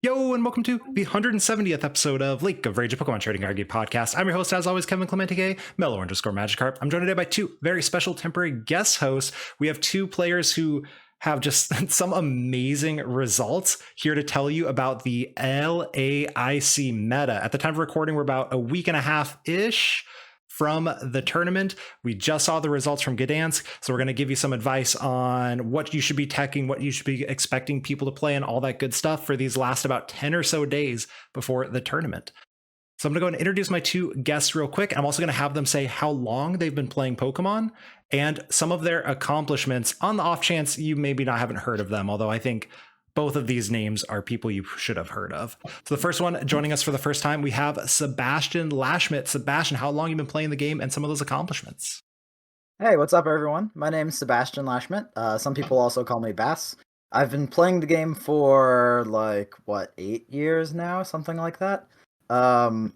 Yo, and welcome to the 170th episode of League of Rage, a Pokemon Trading Card Game podcast. I'm your host, as always, Kevin Clemente, Mellow_Magikarp. I'm joined today by two very special temporary guest hosts. We have two players who have just some amazing results here to tell you about the LAIC meta. At the time of recording, we're about a week and a half-ish from the tournament. We just saw the results from Gdansk, so we're going to give you some advice on what you should be teching, what you should be expecting people to play, and all that good stuff for these last about 10 or so days before the tournament. So I'm going to go and introduce my two guests real quick, and I'm also going to have them say how long they've been playing Pokemon and some of their accomplishments on the off chance you maybe not haven't heard of them, although I think both of these names are people you should have heard of. So the first one joining us for the first time, we have Sebastian Lashmet. Sebastian, how long have you been playing the game and some of those accomplishments? Hey, what's up, everyone? My name's Sebastian Lashmet. Some people also call me Bass. I've been playing the game for 8 years now, something like that. I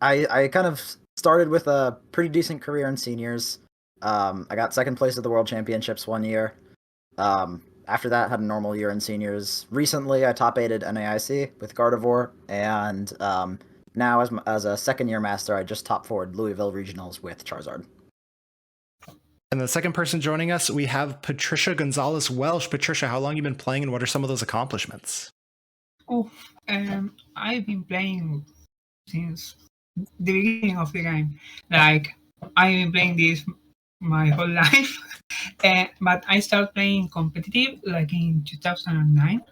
kind of started with a pretty decent career in seniors. I got second place at the World Championships one year. After that, had a normal year in seniors. Recently, I top 8'd NAIC with Gardevoir, and now as a second-year master, I just top 4'd Louisville Regionals with Charizard. And the second person joining us, we have Patricia Gonzalez Welsh. Patricia, how long have you been playing, and what are some of those accomplishments? I've been playing since the beginning of the game. I've been playing this my whole life. But I started playing competitive in 2009.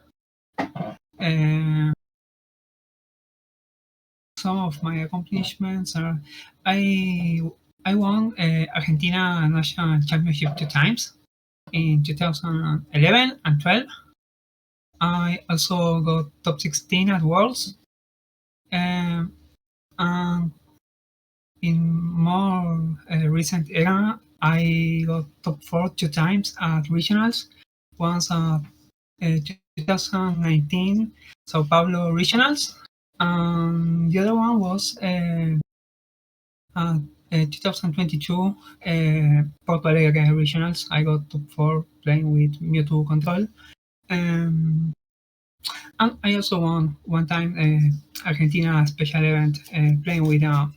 Some of my accomplishments are I won Argentina National Championship 2 times in 2011 and 12. I also got top 16 at Worlds. And in more recent era, I got top 4 2 times at regionals. Once at 2019 Sao Paulo regionals, and the other one was at 2022 Porto Alegre regionals. I got top 4 playing with Mewtwo Control. And I also won one time Argentina special event playing with a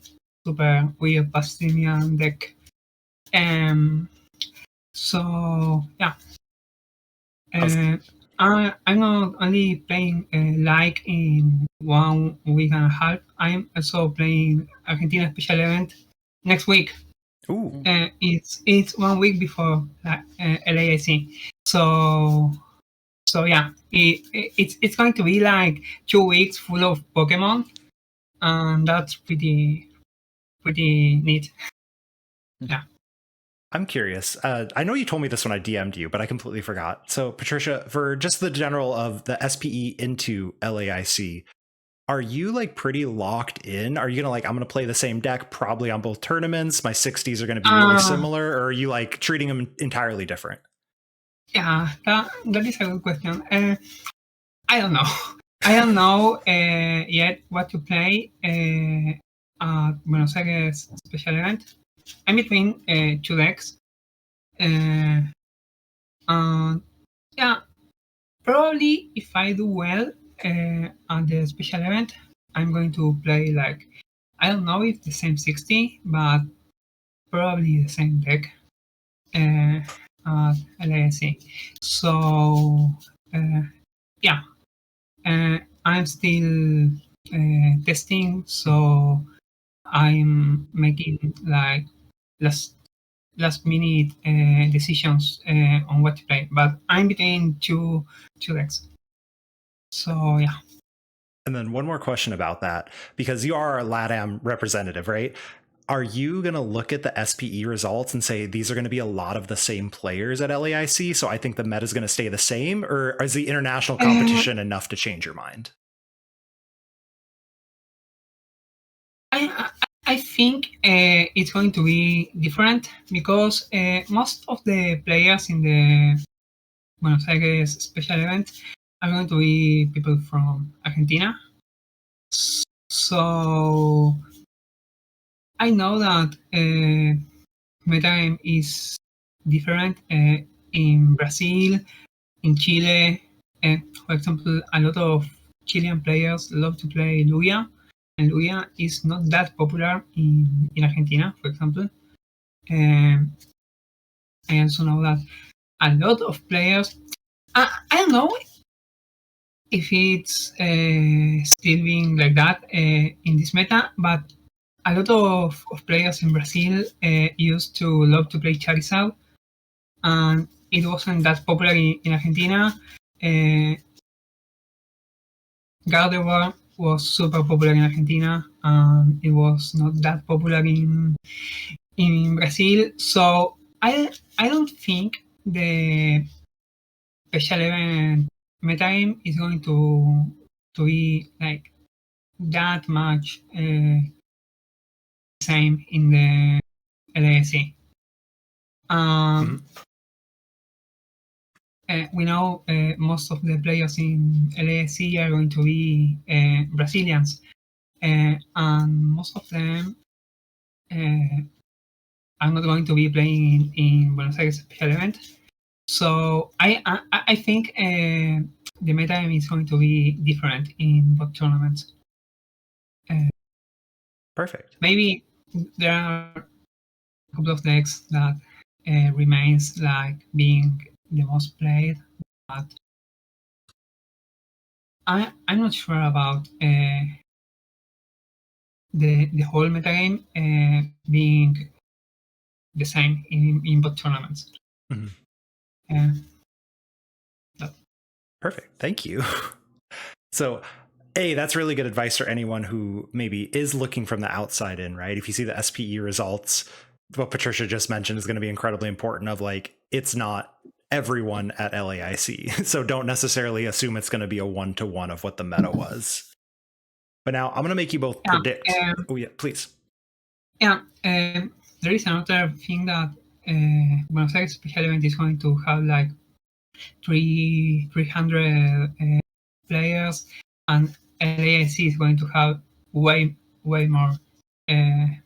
super weird Bastinian deck. So yeah, I'm not only playing in 1 week and a half. I'm also playing Argentina special event next week. Ooh. It's 1 week before LAIC. So yeah, it's going to be 2 weeks full of Pokemon, and that's pretty neat. Yeah. I'm curious. I know you told me this when I DM'd you, but I completely forgot. So, Patricia, for just the general of the SPE into LAIC, are you pretty locked in? Are you gonna I'm gonna play the same deck probably on both tournaments? My 60s are gonna be really similar, or are you treating them entirely different? Yeah, that is a good question. I don't know. I don't know yet what to play at Buenos Aires special event. I'm between 2 decks. Yeah, probably if I do well on the special event, I'm going to play I don't know if the same 60, but probably the same deck at LASC. So yeah, I'm still testing, so I'm making last minute decisions on what to play, but I'm between two decks. So yeah. And then one more question about that, because you are a LATAM representative, right? Are you going to look at the SPE results and say these are going to be a lot of the same players at LAIC, so I think the meta is going to stay the same, or is the international competition enough to change your mind? I think it's going to be different because most of the players in the Buenos Aires special event are going to be people from Argentina. So I know that metagame is different in Brazil, in Chile, For example, a lot of Chilean players love to play Lugia, and Lugia is not that popular in Argentina, for example. Um, I also know that a lot of players, I don't know if it's still being like that in this meta, but a lot of players in Brazil used to love to play Charizard, and it wasn't that popular in Argentina. Gardevoir was super popular in Argentina, and it was not that popular in Brazil. So I don't think the special event metagame is going to be like that much same in the LAC. We know most of the players in LAC are going to be Brazilians, and most of them are not going to be playing in Buenos Aires special event. So I think the metagame is going to be different in both tournaments. Perfect. Maybe there are a couple of decks that remains like being the most played, but I'm not sure about the whole metagame being the same in both tournaments. Mm-hmm. Perfect. Thank you. So, that's really good advice for anyone who maybe is looking from the outside in, right? If you see the SPE results, what Patricia just mentioned is going to be incredibly important of like, it's not everyone at LAIC. So don't necessarily assume it's going to be a one-to-one of what the meta was. But now I'm going to make you both predict. Oh yeah, please. Yeah, there is another thing that Buenos Aires special event is going to have like 300 players, and LAIC is going to have way more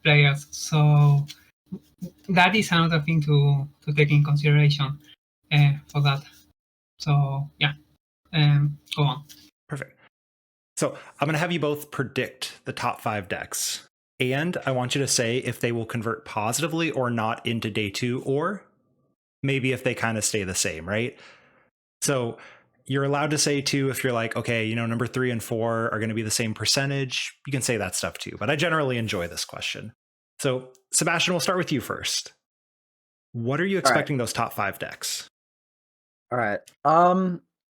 players. So that is another thing to take in consideration for that. So yeah, go on. Perfect. So I'm going to have you both predict the top 5 decks. And I want you to say if they will convert positively or not into day 2, or maybe if they kind of stay the same, right? So you're allowed to say too, if you're like, okay, number 3 and 4 are going to be the same percentage, you can say that stuff too. But I generally enjoy this question. So Sebastian, we'll start with you first. What are you expecting those top 5 decks? All right.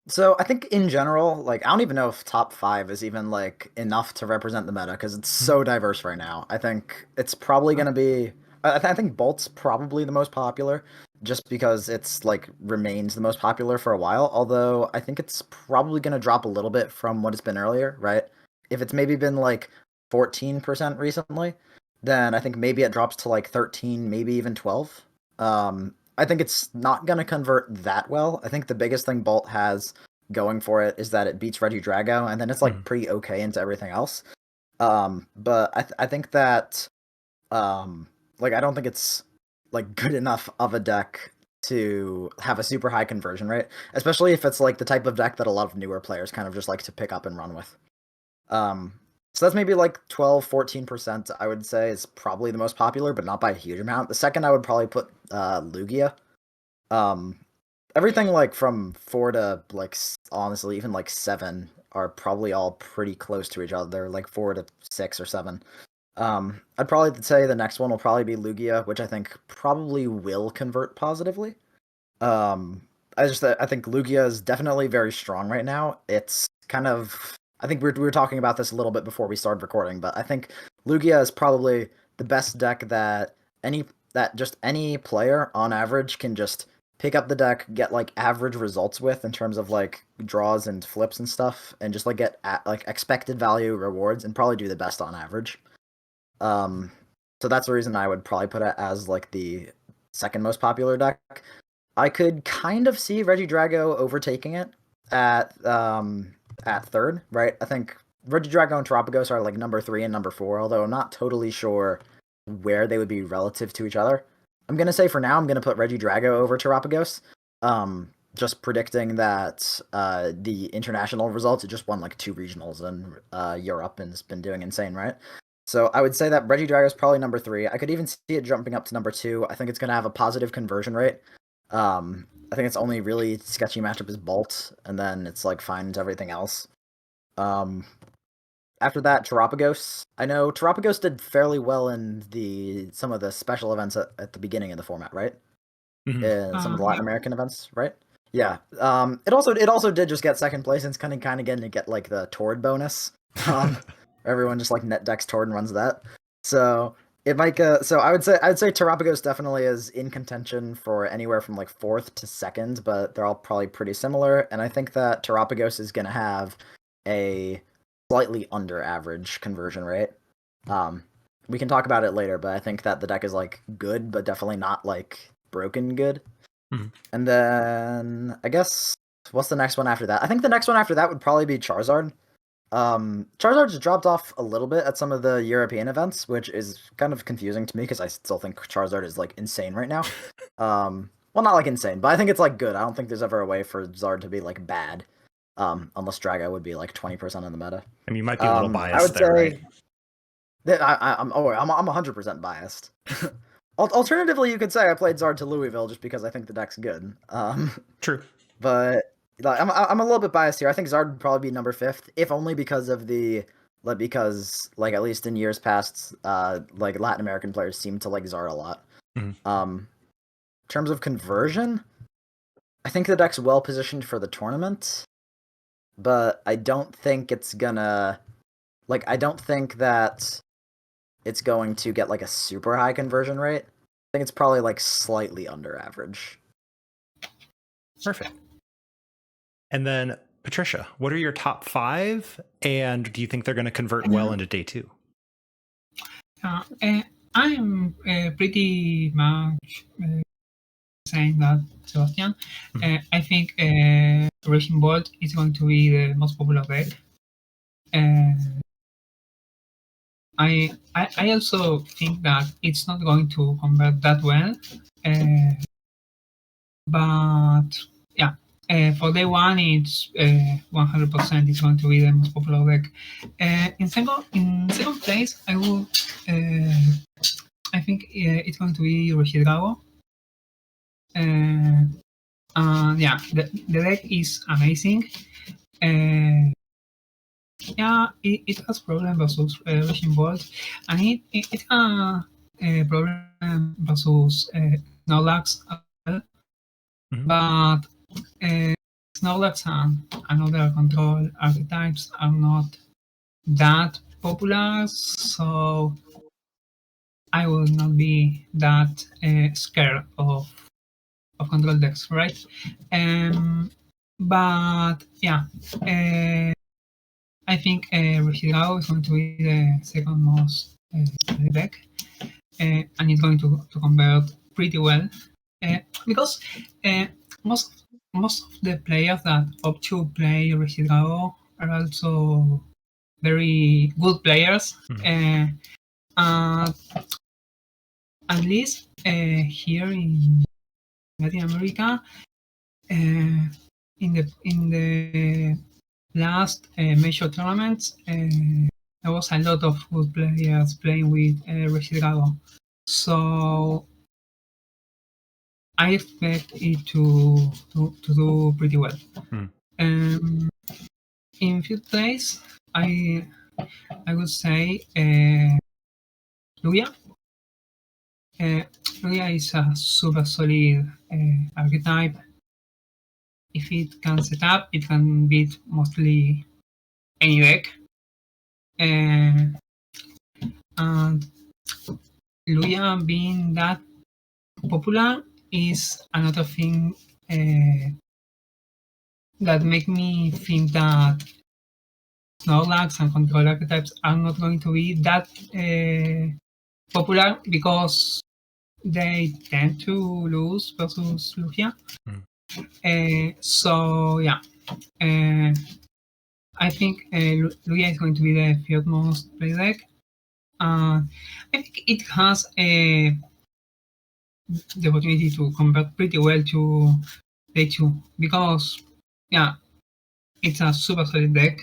So I think in general, like I don't even know if top 5 is even like enough to represent the meta because it's so diverse right now. I think it's probably going to be. I think Bolt's probably the most popular, just because it's like remains the most popular for a while. Although I think it's probably going to drop a little bit from what it's been earlier, right? If it's maybe been like 14% recently, then I think maybe it drops to like 13, maybe even 12. I think it's not going to convert that well. I think the biggest thing Bolt has going for it is that it beats Regidrago, and then it's like pretty okay into everything else. But I think that like I don't think it's like good enough of a deck to have a super high conversion rate, especially if it's like the type of deck that a lot of newer players kind of just like to pick up and run with. So that's maybe like 12-14%, I would say, is probably the most popular, but not by a huge amount. The second I would probably put Lugia. Everything like from 4 to like honestly even like 7 are probably all pretty close to each other. They're like 4 to 6 or 7. I'd probably say the next one will probably be Lugia, which I think probably will convert positively. I think Lugia is definitely very strong right now. It's kind of I think we were talking about this a little bit before we started recording, but I think Lugia is probably the best deck that just any player on average can just pick up the deck, get like average results with in terms of like draws and flips and stuff, and just like get like expected value rewards and probably do the best on average. So that's the reason I would probably put it as like the second most popular deck. I could kind of see Regidrago overtaking it at third, right? I think Regidrago and Terapagos are like number 3 and number 4, although I'm not totally sure where they would be relative to each other. I'm gonna say for now I'm gonna put Regidrago over Terapagos. just predicting that the international results, it just won like 2 regionals in Europe and has been doing insane, right? So I would say that Regidrago is probably number 3. I could even see it jumping up to number 2. I think it's going to have a positive conversion rate. I think its only really sketchy matchup is Bolt, and then it's like fine to everything else. After that, Terapagos. I know Terapagos did fairly well in some of the special events at the beginning of the format, right? Mhm. In some of the Latin Yeah. American events, right? Yeah. It also did just get second place, and it's kind of getting to get like the Tord bonus. Everyone just like net decks Tord and runs that. So it might go. So I'd say Terapagos definitely is in contention for anywhere from like 4th to 2nd, but they're all probably pretty similar. And I think that Terapagos is gonna have a slightly under average conversion rate. We can talk about it later, but I think that the deck is like good, but definitely not like broken good. Mhm. And then I guess what's the next one after that? I think the next one after that would probably be Charizard. Charizard's dropped off a little bit at some of the European events, which is kind of confusing to me because I still think Charizard is like insane right now. Well, not like insane, but I think it's like good. I don't think there's ever a way for Zard to be like bad. Unless Drago would be like 20% of the meta. I mean, you might be a little I biased would there, say right? that I'm 100% biased. Alternatively, you could say I played Zard to Louisville just because I think the deck's good. True. But like, I'm a little bit biased here. I think Zard would probably be number 5th, if only because of like at least in years past, like Latin American players seem to like Zard a lot. Mhm. In terms of conversion, I think the deck's well positioned for the tournament, but I don't think it's gonna like I don't think that it's going to get like a super high conversion rate. I think it's probably like slightly under average. Perfect. And then Patricia, what are your top 5? And do you think they're going to convert well into day 2? I'm pretty much saying that, Sebastian. I think Racing Bolt is going to be the most popular deck. I also think that it's not going to convert that well. But yeah, for day 1, it's 100% it's going to be the most popular deck. In second place, I think it's going to be Regidrago. Yeah, the deck is amazing. Yeah, it has problem versus Raging Bolt, and it has a problem versus Snorlax as well. Mhm. But Snorlax and other control archetypes are not that popular, so I will not be that scared of control decks, right? But yeah, I think Regidrago is going to be the second most deck, and it's going to convert pretty well because most of the players that opt to play Regidrago are also very good players. At least here in Latin America, in the last major tournaments, there was a lot of good players playing with Regidrago. So I expect it to do pretty well. In fifth place, I would say Lugia. Lugia is a super solid archetype. If it can set up, it can beat mostly any deck. And Lugia being that popular is another thing that make me think that Snorlax and control archetypes are not going to be that popular because they tend to lose versus Lugia. So yeah, I think Lugia is going to be the third most played deck. I think it has the opportunity to convert pretty well to day 2 because it's a super solid deck,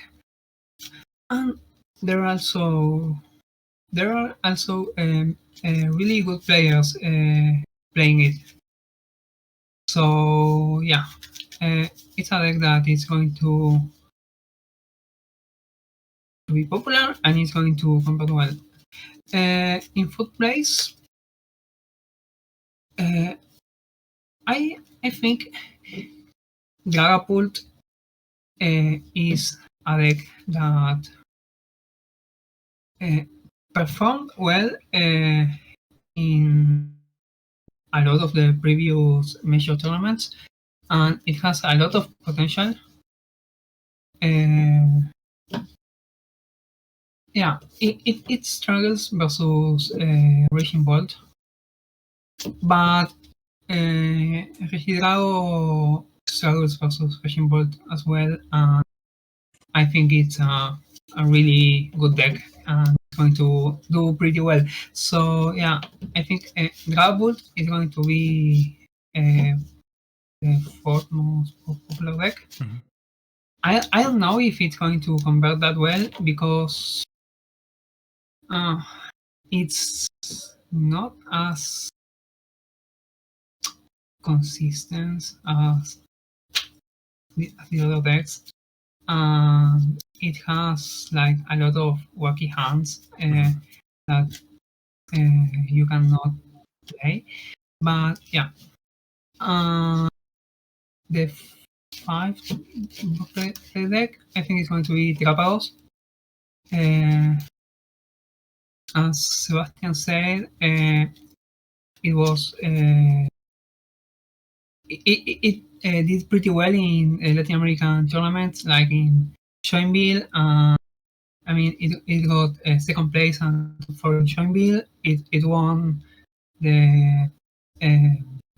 and there are also really good players playing it. So it's a deck that is going to be popular and it's going to compete well. In fourth place, I think Dragapult is a deck that performed well in a lot of the previous major tournaments, and it has a lot of potential. It struggles versus Raging Bolt, but Regidrago struggles versus Raging Bolt as well, and I think it's a really good deck and it's going to do pretty well. So I think Dragapult is going to be the fourth most popular deck. Mm-hmm. I don't know if it's going to convert that well because it's not as consistent as the other decks. It has like a lot of wacky hands that you cannot play. But the five the deck I think is going to be Tirapados. As Sebastian said, it was it did pretty well in Latin American tournaments like in Joinville. I mean, it got second place and for Joinville, it won the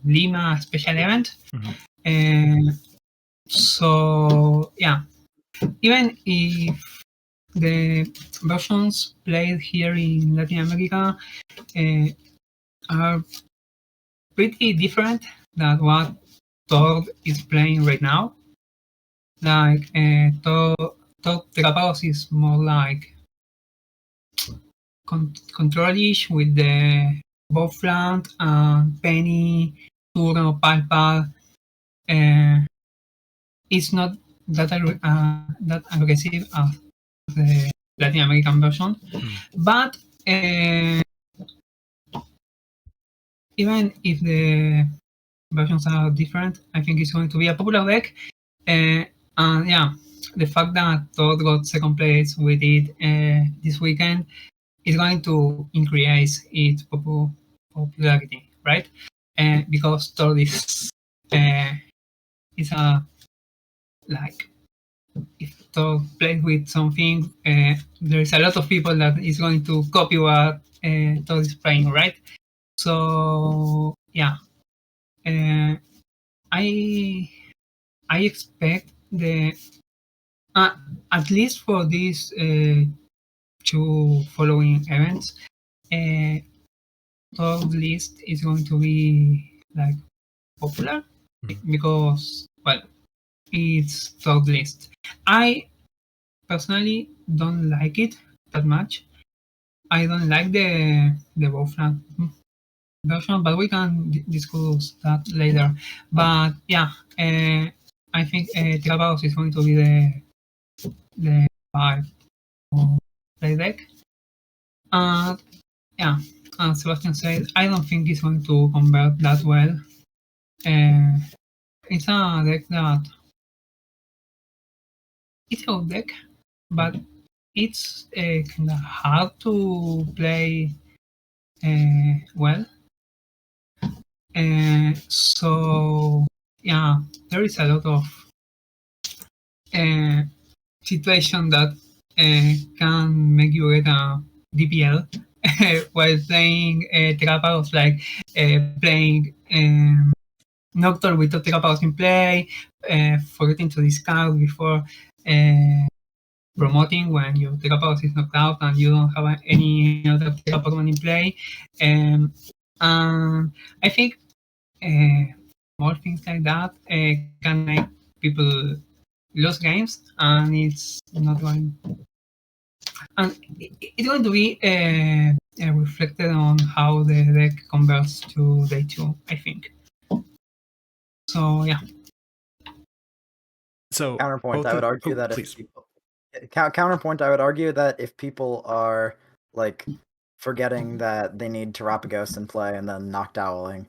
Lima special event. So even if the versions played here in Latin America are pretty different than what Todd is playing right now. Like Todd Terapados is more like control-ish with the Bowflant and Penny, Turno, Palpal. It's not that aggressive as the Latin American version, but even if the versions are different, I think it's going to be a popular deck. And the fact that Todd got second place with it this weekend is going to increase its popularity, right? Because Todd is a like if Todd plays with something, there is a lot of people that is going to copy what Todd is playing, right? So I expect the at least for these two following events, top list is going to be like popular because it's top list. I personally don't like it that much. I don't like the Bowflant version, but we can discuss that later. But I think Tirapados is going to be the 5 play deck. And as Sebastian said, I don't think it's going to convert that well. It's a deck that it's a good deck, but it's kind of hard to play well. So there is a lot of situation that can make you get a DPL while playing Terapados, like playing Nocturne with Terapados in play, forgetting to discard before promoting when your Terapados is knocked out and you don't have any other Terapados in play. And I think small things like that can make people lose games, and it's not going. And it's going to be reflected on how the deck converts to day 2, I think. So yeah. So Counterpoint, I would argue that please. Counterpoint, I would argue that if people are like forgetting that they need Terapagos in play and then Noctowling,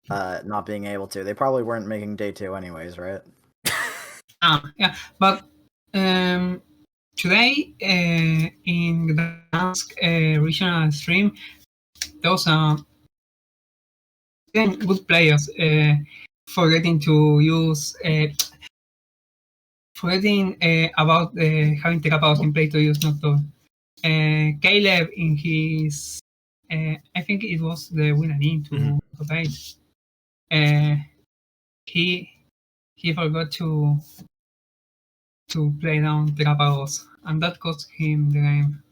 not being able to, they probably weren't making day 2 anyways, right? Yeah, but today in the Gdansk regional stream, there was good players forgetting to use forgetting about having Terapagos in play to use Nocturne. Caleb in his I think it was the winner into base. He forgot to play down Terapagos, and that cost him the game.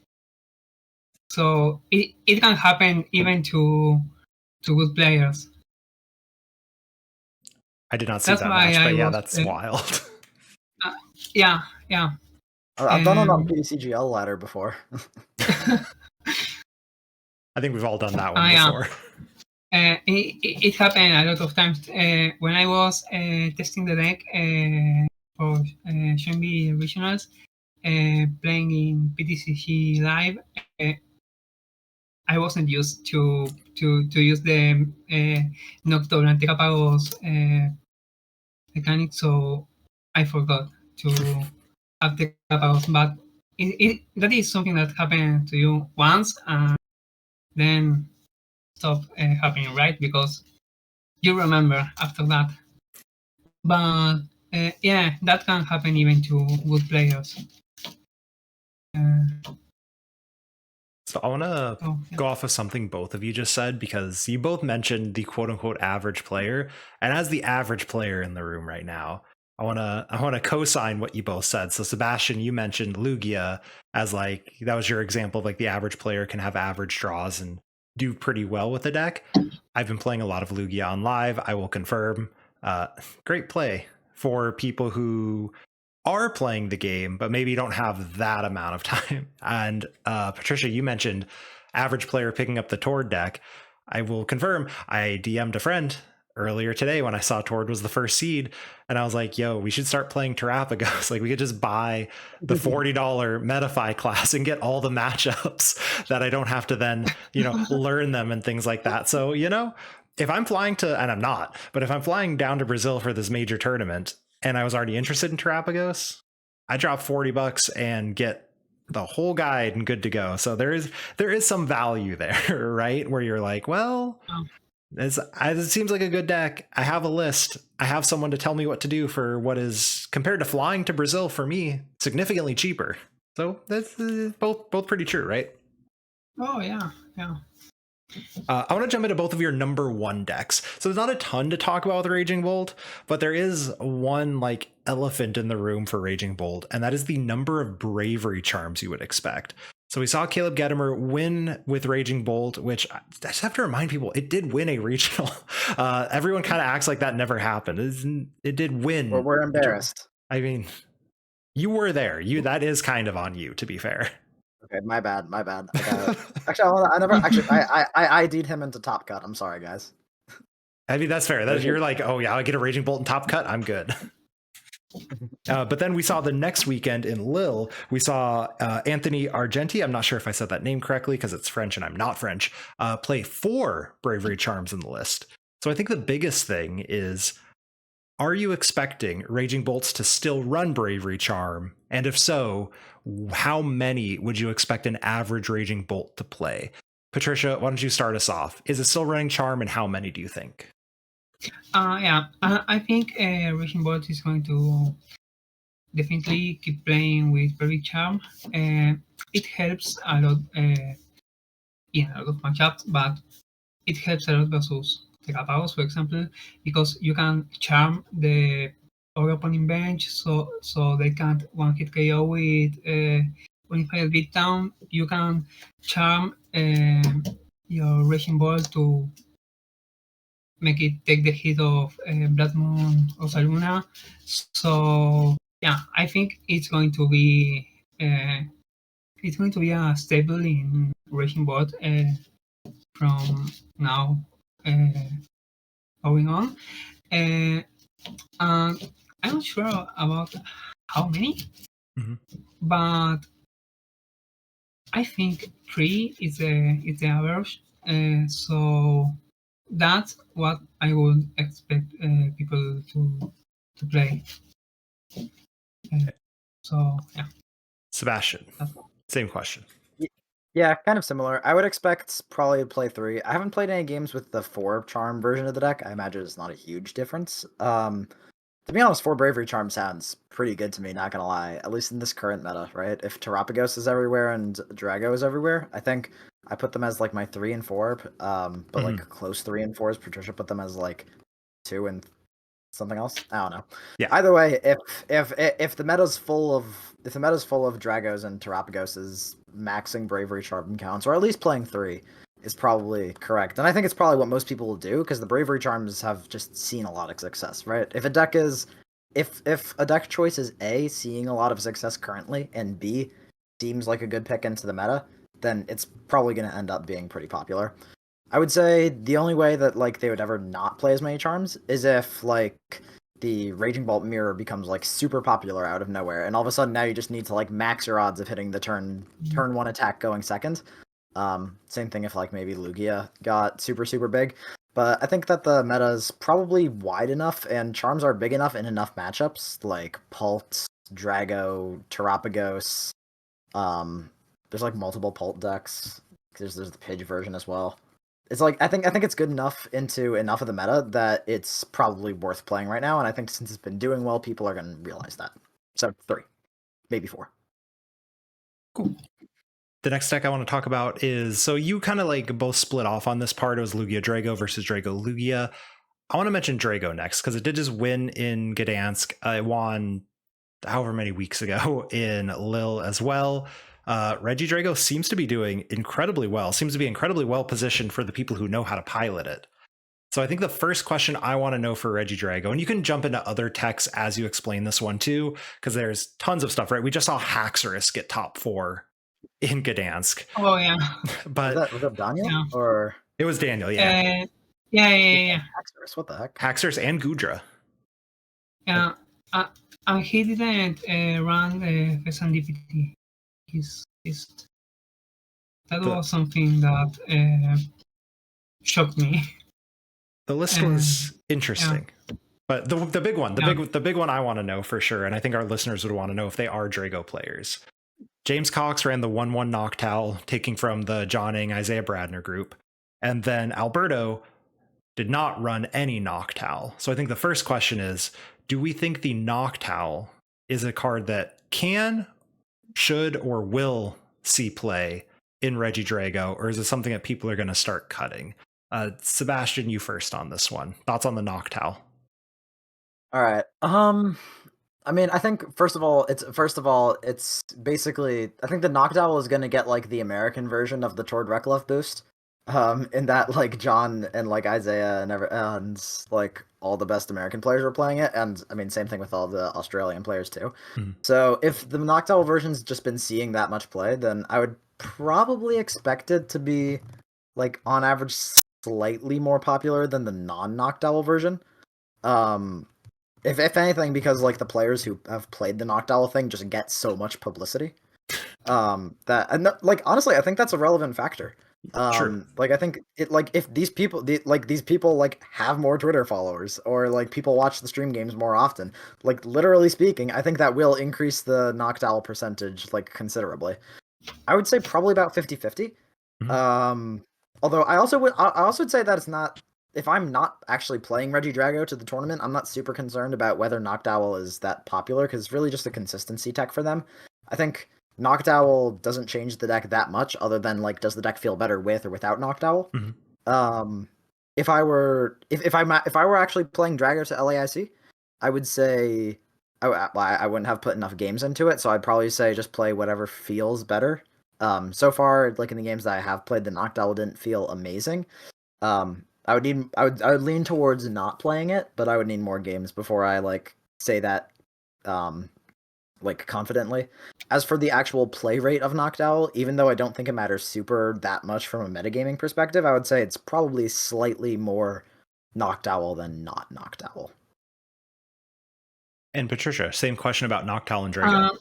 So it can happen even to good players. I did not see That's that why match, but I yeah, was, that's wild. yeah. I've done it on PDCGL ladder before. I think we've all done that one Yeah. before. It happened a lot of times when I was testing the deck for Shenbi Regionals, playing in PTCG Live. I wasn't used to use the Nocturne and Terapagos mechanic, so I forgot to have Terapagos. But that is something that happened to you once, and then stop happening, right? Because you remember after that. But yeah, that can happen even to good players. So I want to go off of something both of you just said, because you both mentioned the quote unquote average player. And as the average player in the room right now, I want to co-sign what you both said. So Sebastian, you mentioned Lugia as like, that was your example of like the average player can have average draws and do pretty well with the deck. I've been playing a lot of Lugia on live. I will confirm. Great play for people who are playing the game, but maybe don't have that amount of time. And Patricia, you mentioned average player picking up the Tord deck. I will confirm, I DM'd a friend earlier today when I saw Tord was the first seed, and I was like, yo, we should start playing Terapagos. Like, we could just buy the $40 Metafy class and get all the matchups that I don't have to then, learn them and things like that. So, if I'm flying to, and I'm not, but if I'm flying down to Brazil for this major tournament, and I was already interested in Terapagos, I drop $40 and get the whole guide and good to go. So there is some value there, right? Where you're like, well, it seems like a good deck. I have a list. I have someone to tell me what to do for what is, compared to flying to Brazil for me, significantly cheaper. So that's both pretty true, right? Oh yeah. I want to jump into both of your number one decks. So there's not a ton to talk about with Raging Bolt, but there is one like elephant in the room for Raging Bolt, and that is the number of bravery charms you would expect. So we saw Caleb Gedimer win with Raging Bolt, which I just have to remind people, it did win a regional. Everyone kind of acts like that never happened. It did win. We're embarrassed. I mean, you were there. That is kind of on you, to be fair. Okay, my bad. I got it. Actually, I ID'd him into top cut. I'm sorry, guys. I mean, that's fair. You're like, oh yeah, I get a Raging Bolt in top cut, I'm good. But then we saw the next weekend in Lille, we saw Anthony Argenti, I'm not sure if I said that name correctly because it's French and I'm not French, play 4 bravery charms in the list. So I think the biggest thing is, are you expecting Raging Bolts to still run bravery charm? And if so, how many would you expect an average Raging Bolt to play? Patricia, why don't you start us off? Is it still running charm, and how many do you think? I think Raging Bolt is going to definitely keep playing with bravery charm. It helps a lot in a lot of matchups, but it helps a lot versus Terapagos, for example, because you can charm the other opponent bench, so they can't one hit KO with Unified Beatdown. You can charm your Raging Ball to make it take the hit of Blood Moon or Saluna. So yeah, I think it's going to be a stable in Raging Bot from now going on. And I'm not sure about how many, but I think 3 is the average. So that's what I would expect people to play. So yeah. Sebastian, same question. Yeah, kind of similar. I would expect probably to play 3. I haven't played any games with the 4 charm version of the deck. I imagine it's not a huge difference. To be honest, 4 Bravery Charm sounds pretty good to me, not gonna lie. At least in this current meta, right? If Terapagos is everywhere and Drago is everywhere, I think I put them as like my 3 and 4. But like close 3 and 4s. Patricia put them as like 2 and something else. I don't know. Yeah. Either way, if the meta's full of Dragos and Terapagoses, maxing Bravery Charm counts, or at least playing 3, is probably correct. And I think it's probably what most people will do, because the Bravery Charms have just seen a lot of success, right? If a deck choice is A, seeing a lot of success currently, and B, seems like a good pick into the meta, then it's probably going to end up being pretty popular. I would say the only way that like they would ever not play as many charms is if like the Raging Bolt Mirror becomes like super popular out of nowhere, and all of a sudden now you just need to like max your odds of hitting the turn 1 attack going second. Same thing if like maybe Lugia got super big. But I think that the meta is probably wide enough and charms are big enough in enough matchups like Pult, Drago, Terapagos. There's like multiple Pult decks. There's the Pidge version as well. It's like I think it's good enough into enough of the meta that it's probably worth playing right now, and I think since it's been doing well, people are going to realize that. So 3, maybe 4. Cool. The next deck I want to talk about is, so you kind of like both split off on this part. It was Lugia Drago versus Drago Lugia. I want to mention Drago next because it did just win in Gdansk. I won however many weeks ago in Lille as well. Reggie Drago seems to be doing incredibly well, seems to be incredibly well positioned for the people who know how to pilot it. So I think the first question I want to know for Reggie Drago, and you can jump into other techs as you explain this one too, because there's tons of stuff, right? We just saw Haxorus get top 4 in Gdansk. Oh yeah. But was that Daniel? Yeah. Or it was Daniel, yeah. Yeah. Haxorus, what the heck? Haxorus and Gudra. Yeah. And he didn't run the serendipity. That was something that shocked me. The list was interesting. Yeah. But the big one, the big one I want to know for sure, and I think our listeners would want to know if they are Drago players. James Cox ran the 1/1 Noctowl, taking from the John Ing, Isaiah Bradner group. And then Alberto did not run any Noctowl. So I think the first question is, do we think the Noctowl is a card that can, should, or will see play in Reggie Drago, or is it something that people are going to start cutting? Sebastian, you first on this one. Thoughts on the Noctowl? All right. I mean, I think first of all, it's basically I think the Noctowl is going to get like the American version of the Tord Reklev boost. In that like John and like Isaiah and like all the best American players were playing it, and I mean same thing with all the Australian players too. So if the Noctowl version's just been seeing that much play, then I would probably expect it to be like on average slightly more popular than the non-Noctowl version. If anything, because like the players who have played the Noctowl thing just get so much publicity. Like honestly, I think that's a relevant factor. True. Like I think it like if these people like have more Twitter followers or like people watch the stream games more often, like literally speaking, I think that will increase the Noctowl percentage like considerably. I would say probably about 50-50. Although I also would say that it's not, if I'm not actually playing Reggie Drago to the tournament, I'm not super concerned about whether Noctowl is that popular because it's really just a consistency tech for them. I think Noctowl doesn't change the deck that much, other than like, does the deck feel better with or without Noctowl? If I were actually playing Drago to LAIC, I would say I wouldn't have put enough games into it, so I'd probably say just play whatever feels better. So far, like in the games that I have played, the Noctowl didn't feel amazing. I would lean towards not playing it, but I would need more games before I like say that like confidently. As for the actual play rate of Noctowl, even though I don't think it matters super that much from a metagaming perspective, I would say it's probably slightly more Noctowl than not Noctowl. And Patricia, same question about Noctowl and Drago.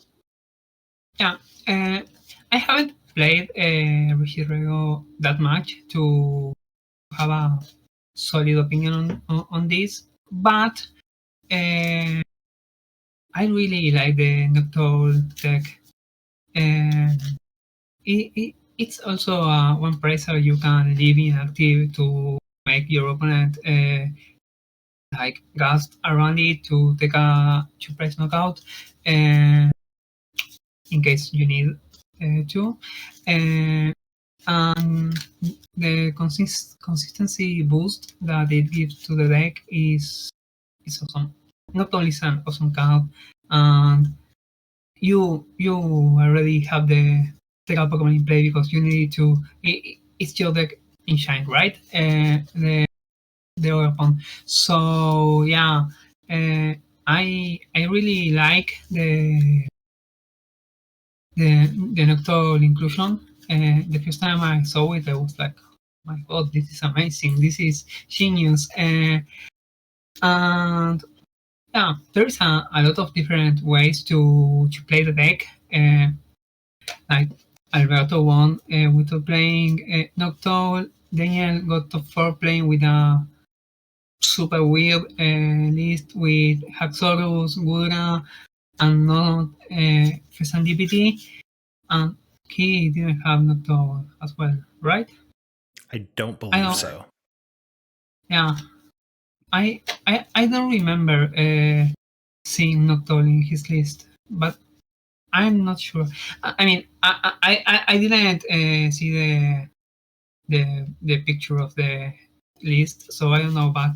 Yeah, I haven't played Regidrago that much to have a solid opinion on this, but I really like the Noctowl deck. It's also one pressure you can leave inactive to make your opponent like gust around it to take a 2-price knockout in case you need to. And the consistency boost that it gives to the deck is awesome. Not only is an awesome card, and you already have the Tegal Pokemon in play because you need to. It's your deck in Shine, right? The other one. So yeah, I really like the Noctowl inclusion. The first time I saw it, I was like, oh my god, this is amazing. This is genius. And yeah, there is a lot of different ways to play the deck. Like Alberto won without playing Noctowl. Daniel got top 4 playing with a super weird list with Haxorus, Gudra, and not Fezandipity. And he didn't have Noctowl as well, right? I don't believe so. Yeah. I don't remember seeing Noctowl in his list, but I'm not sure. I mean, I didn't see the picture of the list, so I don't know. But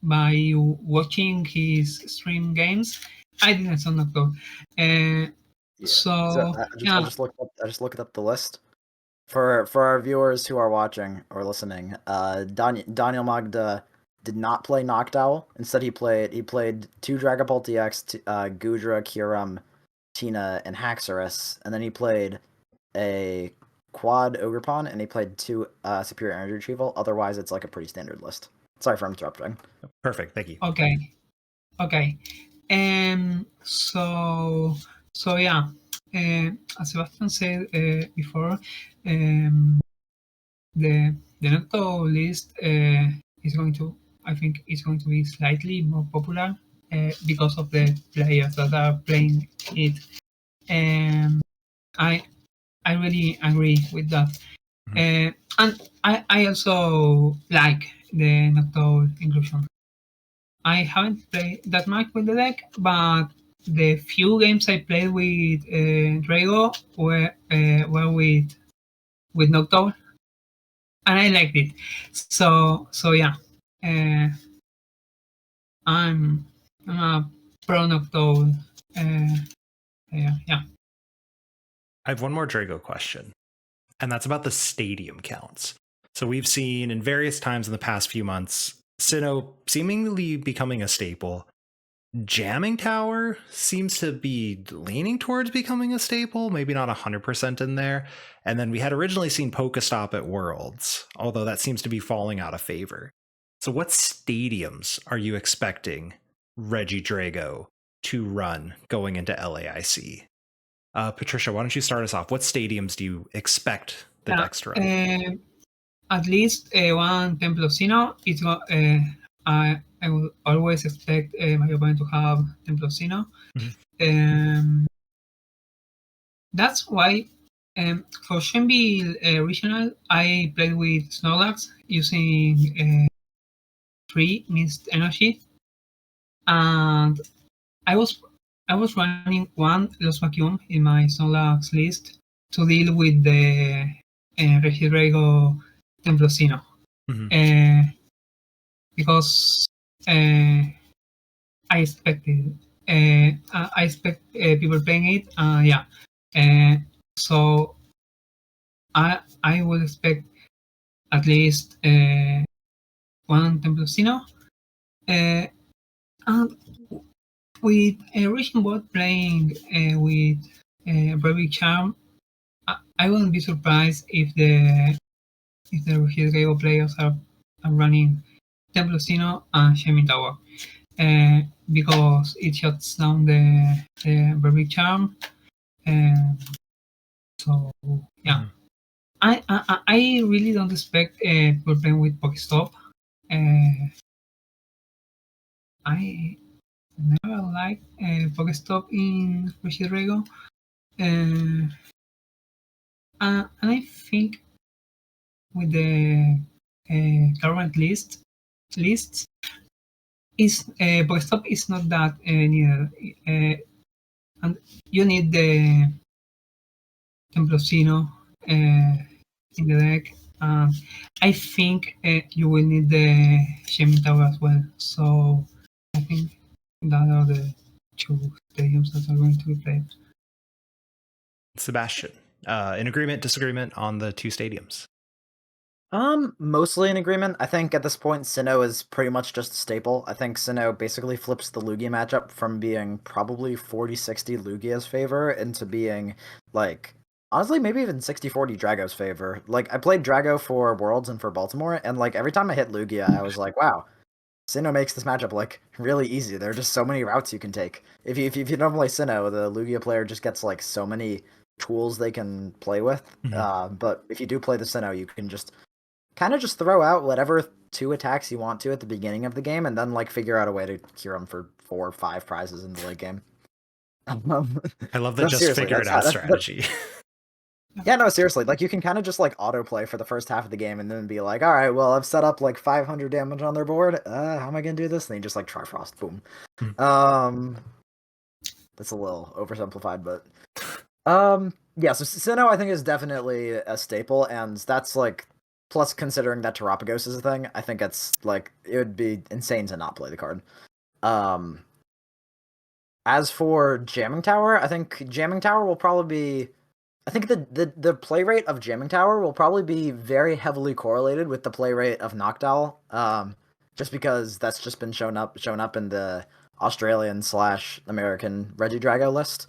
by watching his stream games, I didn't saw Noctowl. So I just looked up the list for our viewers who are watching or listening. Daniel Magda did not play Noctowl. Instead, he played 2 Dragapult DX, Gudra, Kyurem, Tina, and Haxorus, and then he played a quad Ogerpon, and he played 2 Superior Energy Retrieval. Otherwise, it's like a pretty standard list. Sorry for interrupting. Perfect, thank you. Okay. So yeah, as Sebastian said before, the Noctowl list is going to, I think, it's going to be slightly more popular because of the players that are playing it. I really agree with that. And I also like the Noctowl inclusion. I haven't played that much with the deck, but the few games I played with Drago were with Noctowl, and I liked it. So yeah, I'm a pro Noctowl. Yeah. I have one more Drago question, and that's about the stadium counts. So we've seen in various times in the past few months, Sinnoh seemingly becoming a staple. Jamming Tower seems to be leaning towards becoming a staple, maybe not 100% in there. And then we had originally seen Pokestop at Worlds, although that seems to be falling out of favor. So what stadiums are you expecting Regidrago to run going into LAIC? Patricia, why don't you start us off? What stadiums do you expect the decks to run? At least one Temple of Sinnoh. I would always expect my opponent to have Temple of Sinnoh. That's why for Shenville Regional, I played with Snorlax using 3 Mist Energy, and I was running 1 Lost Vacuum in my Snorlax list to deal with the Regidrago Temple of Sinnoh. Because I expected I expect people playing it. Yeah. So I would expect at least one Templocino. And with Raging Bot playing with Brevic Charm, I wouldn't be surprised if the Hidalgo players are running Templocino and Shaman Tower. Because it shuts down the Brevic Charm. So yeah. I really don't expect people playing with Pokestop. I never liked Pokestop in Rego. And I think with the current lists, is Pokestop is not that needed. And you need the Templocino in the deck. I think you will need the Shaman Tower as well. So I think that are the two stadiums that are going to be played. Sebastian, in agreement, disagreement on the two stadiums? Mostly in agreement. I think at this point, Sinnoh is pretty much just a staple. I think Sinnoh basically flips the Lugia matchup from being probably 40-60 Lugia's favor into being, like, honestly, maybe even 60-40 Drago's favor. Like, I played Drago for Worlds and for Baltimore, and, like, every time I hit Lugia, I was like, wow, Sinnoh makes this matchup, like, really easy. There are just so many routes you can take. If you don't play Sinnoh, the Lugia player just gets, like, so many tools they can play with. But if you do play the Sinnoh, you can just kind of just throw out whatever 2 attacks you want to at the beginning of the game, and then like figure out a way to cure them for 4 or 5 prizes in the late game. I love that. No, just seriously, figure it out strategy. Yeah, no, seriously, like you can kind of just like autoplay for the first half of the game, and then be like, all right, well, I've set up like 500 damage on their board. How am I gonna do this? And you just like Trifrost, boom. That's a little oversimplified, but yeah. So Sinnoh, I think, is definitely a staple, and that's like. Plus, considering that Terapagos is a thing, I think it's like it would be insane to not play the card. As for Jamming Tower, I think Jamming Tower will probably be. I think the play rate of Jamming Tower will probably be very heavily correlated with the play rate of Noctowl. Just because that's just been shown up in the Australian/American Regidrago list.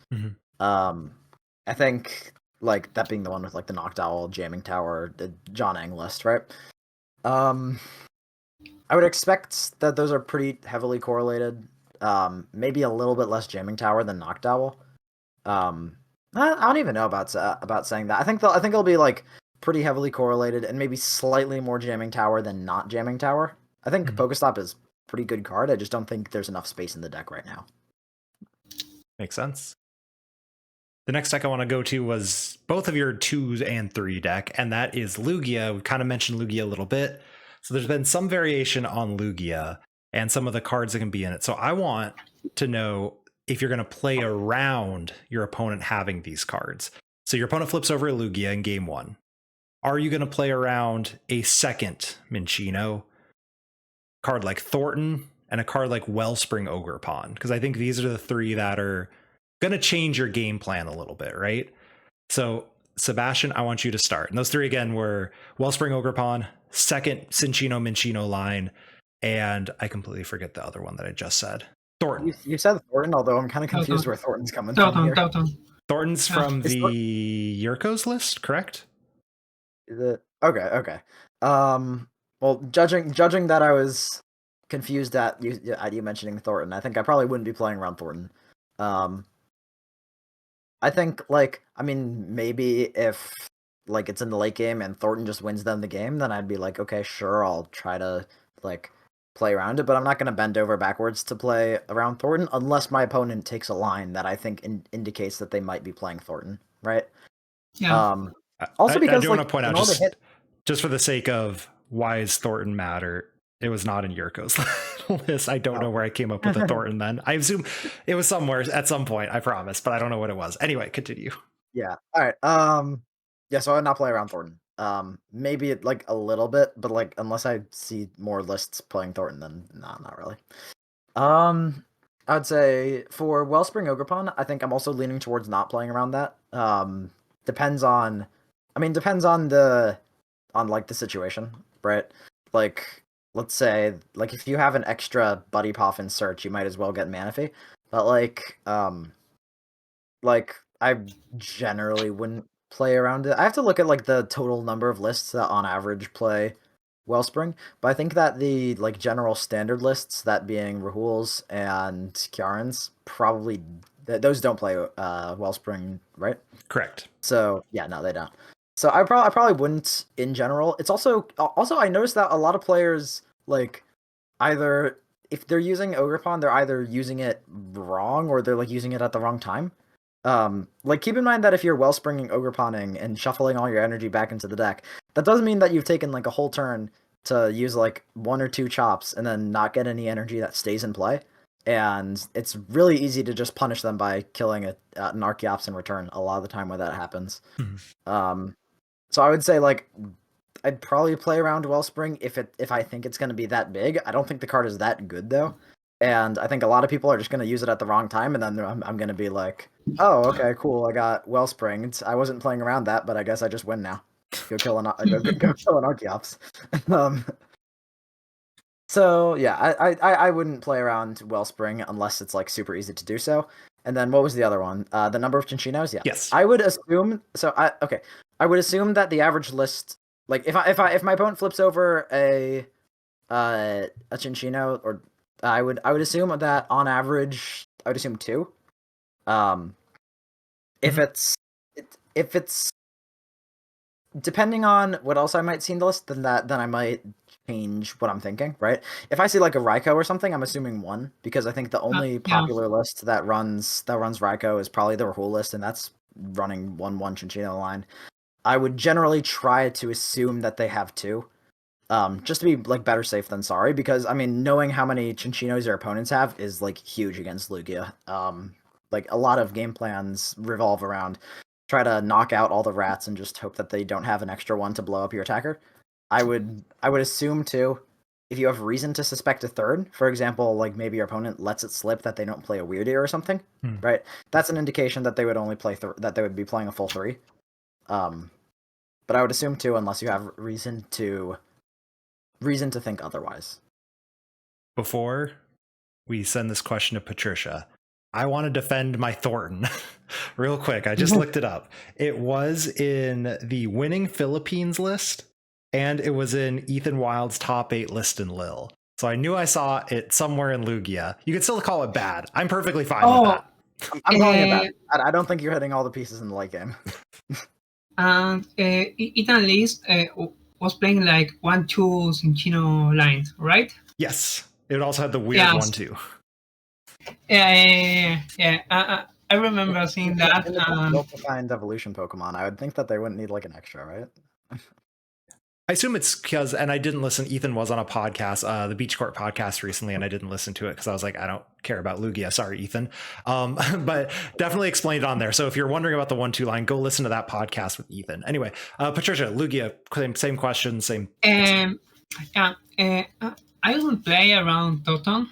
I think. Like, that being the one with, like, the Noctowl, Jamming Tower, the John Ang list, right? I would expect that those are pretty heavily correlated. Maybe a little bit less Jamming Tower than Noctowl. I don't even know about saying that. I think it'll be, like, pretty heavily correlated, and maybe slightly more Jamming Tower than not Jamming Tower. I think Pokestop is a pretty good card. I just don't think there's enough space in the deck right now. Makes sense. The next deck I want to go to was both of your 2 and 3 deck, and that is Lugia. We kind of mentioned Lugia a little bit. So there's been some variation on Lugia and some of the cards that can be in it. So I want to know if you're going to play around your opponent having these cards. So your opponent flips over a Lugia in game 1. Are you going to play around a second Minccino, card like Thornton, and a card like Wellspring Ogerpon? Because I think these are the 3 that are going to change your game plan a little bit, right? So, Sebastian, I want you to start. And those 3 again were Wellspring Ogerpon, second Cinccino Minccino line, and I completely forget the other one that I just said. Thornton. You said Thornton, although I'm kind of confused where Thornton's coming from here. Thornton's from the Yurko's list, correct? Okay. Well, judging that I was confused at you mentioning Thornton, I think I probably wouldn't be playing around Thornton. I think, like, I mean, maybe if, like, it's in the late game and Thornton just wins them the game, then I'd be like, okay, sure, I'll try to, like, play around it, but I'm not going to bend over backwards to play around Thornton unless my opponent takes a line that I think indicates that they might be playing Thornton, right? Yeah. Also, because I do like, want to point out, just for the sake of why does Thornton matter, it was not in Yurko's list. I don't know where I came up with the Thornton then. I assume it was somewhere at some point, I promise, but I don't know what it was. Anyway, continue. Yeah. All right. Yeah, so I would not play around Thornton. Maybe like a little bit, but like unless I see more lists playing Thornton, then no, not really. I would say for Wellspring Ogerpon, I think I'm also leaning towards not playing around that. Depends on like the situation, right? Like let's say, like if you have an extra Buddy Puff in search, you might as well get Manaphy. But like I generally wouldn't play around it. I have to look at like the total number of lists that on average play Wellspring, but I think that the like general standard lists, that being Rahul's and Kjaran's, probably those don't play Wellspring, right? Correct. So yeah, no, they don't. So I probably wouldn't in general. It's also I noticed that a lot of players like either if they're using Ogerpon, they're either using it wrong or they're like using it at the wrong time. Like keep in mind that if you're Wellspringing Ogerponing and shuffling all your energy back into the deck, that doesn't mean that you've taken like a whole turn to use like 1 or 2 chops and then not get any energy that stays in play. And it's really easy to just punish them by killing an Archeops in return a lot of the time when that happens. Mhm. So I would say like I'd probably play around Wellspring if I think it's going to be that big. I don't think the card is that good though, and I think a lot of people are just going to use it at the wrong time, and then I'm going to be like, oh, okay, cool, I got Wellspring. I wasn't playing around that, but I guess I just win now. Go kill an Archeops. um, so yeah, I wouldn't play around Wellspring unless it's like super easy to do so. And then what was the other one? The number of Chinchinos? Yeah. Yes. I would assume I would assume that the average list, like if my opponent flips over a Chinchino, or I would assume that on average I would assume 2. If Mhm. it's depending on what else I might see in the list, then I might change what I'm thinking, right? If I see like a Raikou or something, I'm assuming 1, because I think the only Yeah. popular list that runs Raikou is probably the Rahul list, and that's running 1/1 Chinchino line. I would generally try to assume that they have 2. Just to be like better safe than sorry, because I mean, knowing how many Chinchinos your opponents have is like huge against Lugia. Like a lot of game plans revolve around try to knock out all the rats and just hope that they don't have an extra one to blow up your attacker. I would assume too, if you have reason to suspect a third, for example, like maybe your opponent lets it slip that they don't play a weird ear or something, right? That's an indication that they would only play that they would be playing a full 3. But I would assume 2 unless you have reason to think otherwise. Before we send this question to Patricia, I want to defend my Thornton real quick. I just looked it up. It was in the winning Philippines list, and it was in Ethan Wild's top 8 list in Lille. So I knew I saw it somewhere in Lugia. You could still call it bad. I'm perfectly fine with that. I'm calling it bad. I don't think you're hitting all the pieces in the late game. And it at least was playing like 1/2 Cinchino lines, right? Yes. It also had the weird one too. Yeah. I remember seeing that. In the well-defined evolution Pokemon, I would think that they wouldn't need like an extra, right? I assume it's because, and I didn't listen, Ethan was on a podcast, the Beach Court podcast recently, and I didn't listen to it because I was like, I don't care about Lugia. Sorry, Ethan. But definitely explained on there. So if you're wondering about the 1-2 line, go listen to that podcast with Ethan. Anyway, Patricia, Lugia, same question, same. Yeah, I wouldn't play around Toton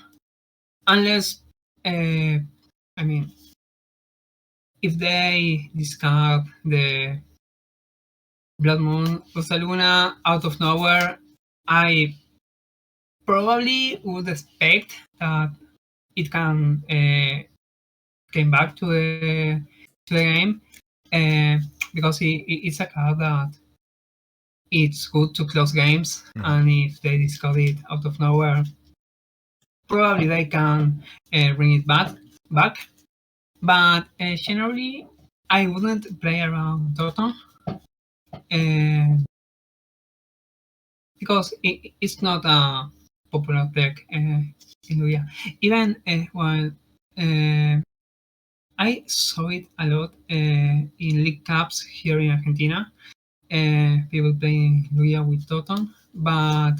unless, I mean, if they discard the Blood Moon Rosaluna out of nowhere, I probably would expect that it can came back to the game because it's a card that it's good to close games, and if they discard it out of nowhere, probably they can bring it back. But generally, I wouldn't play around Toton because it's not a popular deck in Lugia. Even while I saw it a lot in League Cups here in Argentina, people playing Lugia with Toton, but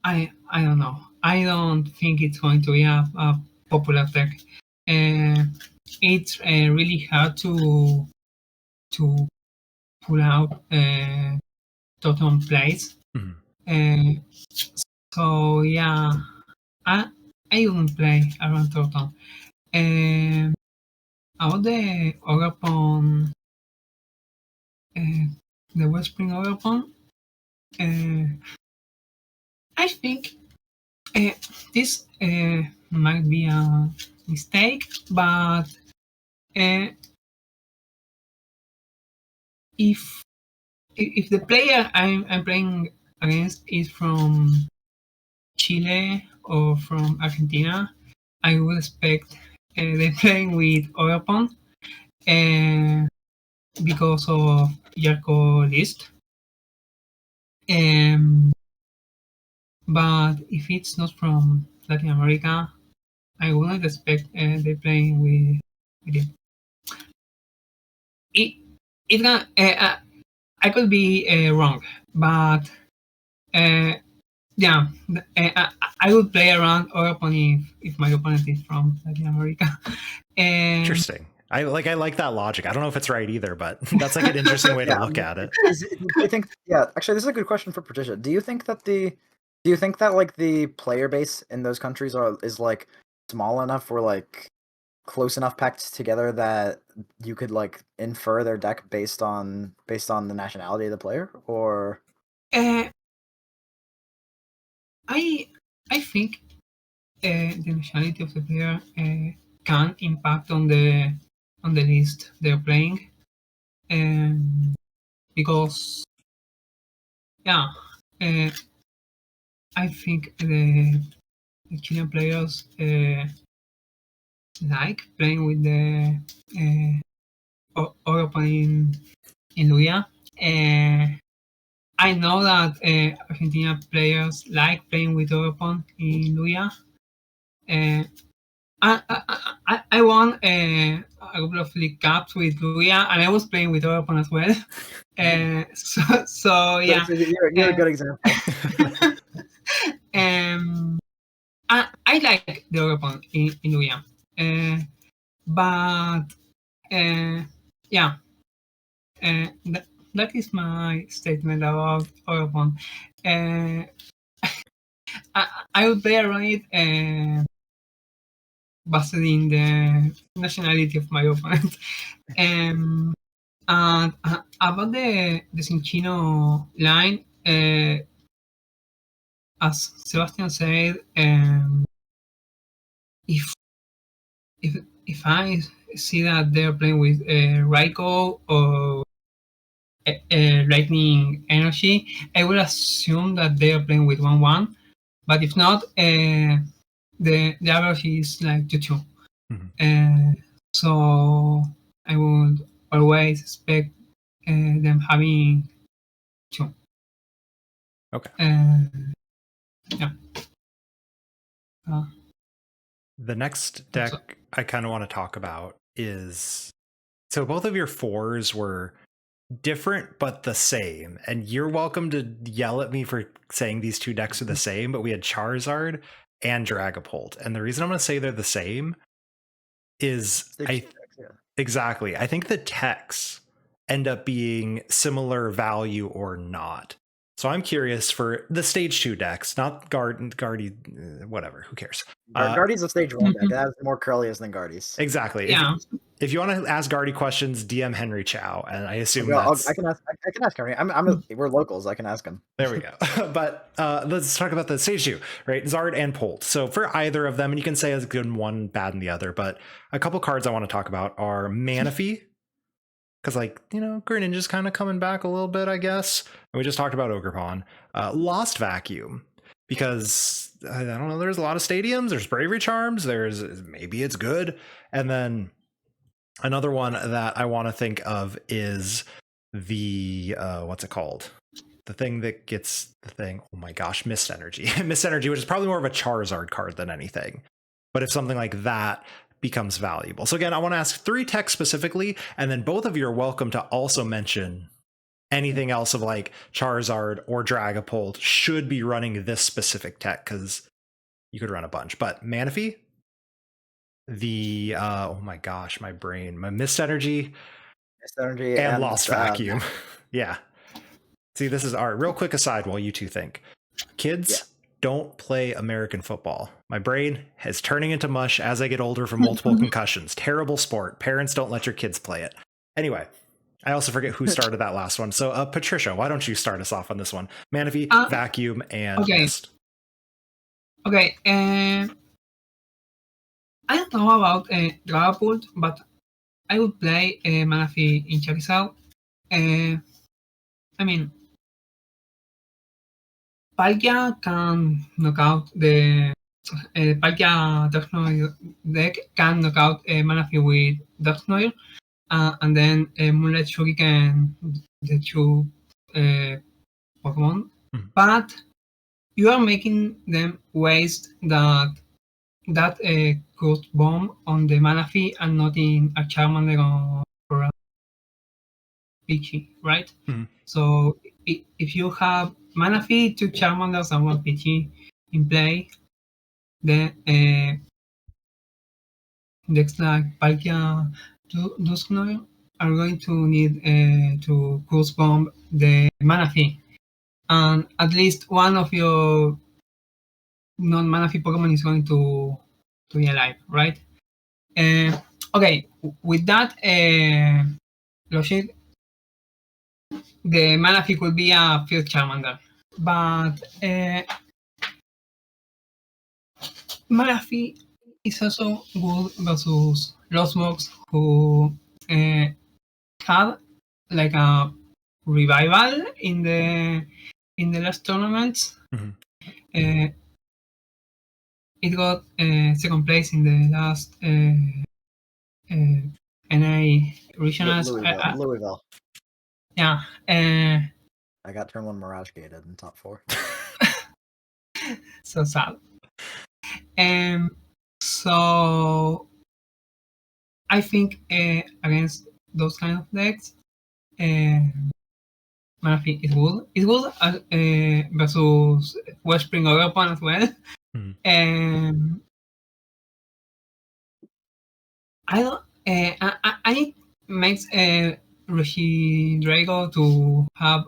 I don't know. I don't think it's going to be a popular deck. It's really hard to pull out Totem plays. So yeah, I wouldn't play around Totem. About the Ogapon, the Westspring Ogapon, Uh, I think this might be a mistake, but uh, if if the player I'm playing against is from Chile or from Argentina, I would expect they playing with Orapon because of Yarko list. But if it's not from Latin America, I wouldn't expect they playing with it. It can, I could be wrong, but yeah, I would play around or opponent if my opponent is from Latin America. Interesting. I like that logic. I don't know if it's right either, but that's like an interesting way to look at it. Do you think? Yeah, actually, this is a good question for Patricia. Do you think that like the player base in those countries is like small enough or like close enough packed together that you could like infer their deck based on the nationality of the player? Or I think the nationality of the player can impact on the list they're playing, because yeah, I think the Chilean players like playing with the European in Luya. I know that Argentina players like playing with Europon in Luya. I won a couple of league cups with Luya, and I was playing with Europon as well. So yeah, you're a good example. I like the Europon in Luya, but yeah, that is my statement about Europon. I would play around it based in the nationality of my opponent. And about the Cinchino line, as Sebastian said, if if I see that they're playing with Raiko or Lightning Energy, I will assume that they are playing with 1-1. But if not, the average is like 2-2. Mm-hmm. So I would always expect them having 2. Okay. Yeah. The next deck I kind of want to talk about is, so both of your 4s were different but the same, and you're welcome to yell at me for saying these 2 decks are the same, but we had Charizard and Dragapult, and the reason I'm going to say they're the same is exactly, I think the techs end up being similar value or not. So I'm curious for the stage 2 decks, not Guardy, whatever, who cares? Guardy's a stage 1 deck. That has more Curlias than Guardy's. Exactly. Yeah. If you want to ask Guardy questions, DM Henry Chow, and I assume I can ask Henry. We're locals. I can ask him. There we go. But let's talk about the stage 2, right? Zard and Polt. So for either of them, and you can say as good in one, bad in the other, but a couple cards I want to talk about are Manaphy, because Greninja's kind of coming back a little bit, I guess. And we just talked about Ogerpon. Lost Vacuum, because I don't know, there's a lot of stadiums, there's Bravery Charms, there's maybe it's good. And then another one that I want to think of is the what's it called? The thing that gets the thing. Oh my gosh, Mist Energy. Mist Energy, which is probably more of a Charizard card than anything. But if something like that becomes valuable. So again, I want to ask 3 techs specifically, and then both of you are welcome to also mention anything else of like Charizard or Dragapult should be running this specific tech, because you could run a bunch. But Manaphy, the oh my gosh, my brain, my Mist Energy and Lost Vacuum. Yeah. See, this is our real quick aside while you two think. Kids, don't play American football. My brain is turning into mush as I get older from multiple concussions. Terrible sport. Parents, don't let your kids play it. Anyway, I also forget who started that last one. So, Patricia, why don't you start us off on this one? Manaphy, Vacuum, and okay. Mist. Okay, I don't know about Dragapult, but I would play Manaphy in Charizard. I mean, Palkia can knock out the Palkia Darknoir deck can knock out Manaphy with Darknoir, and then Moonlight Shuriken, the two Pokemon. But you are making them waste that Ghost Bomb on the Manaphy and not in a Charmander or a Pidgey, right? So if you have Manaphy, 2 Charmanders, and 1 Pidgey in play, then decks like Palkia Dusknoir are going to need to Ghost Bomb the Manaphy. And at least one of your non-Manaphy Pokemon is going to be alive, right? Okay, with that logic, the Manaphy could be a Field Charmander. But Manaphy is also good versus Lostbox, who had like a revival in the last tournaments. It got second place in the last NA regionals. Louisville. Yeah. I got turn 1 Mirage gated in top 4. So sad. So I think against those kind of decks, Manaphy is good. It's good versus Westspring Open as well. I don't. I makes Regidrago to have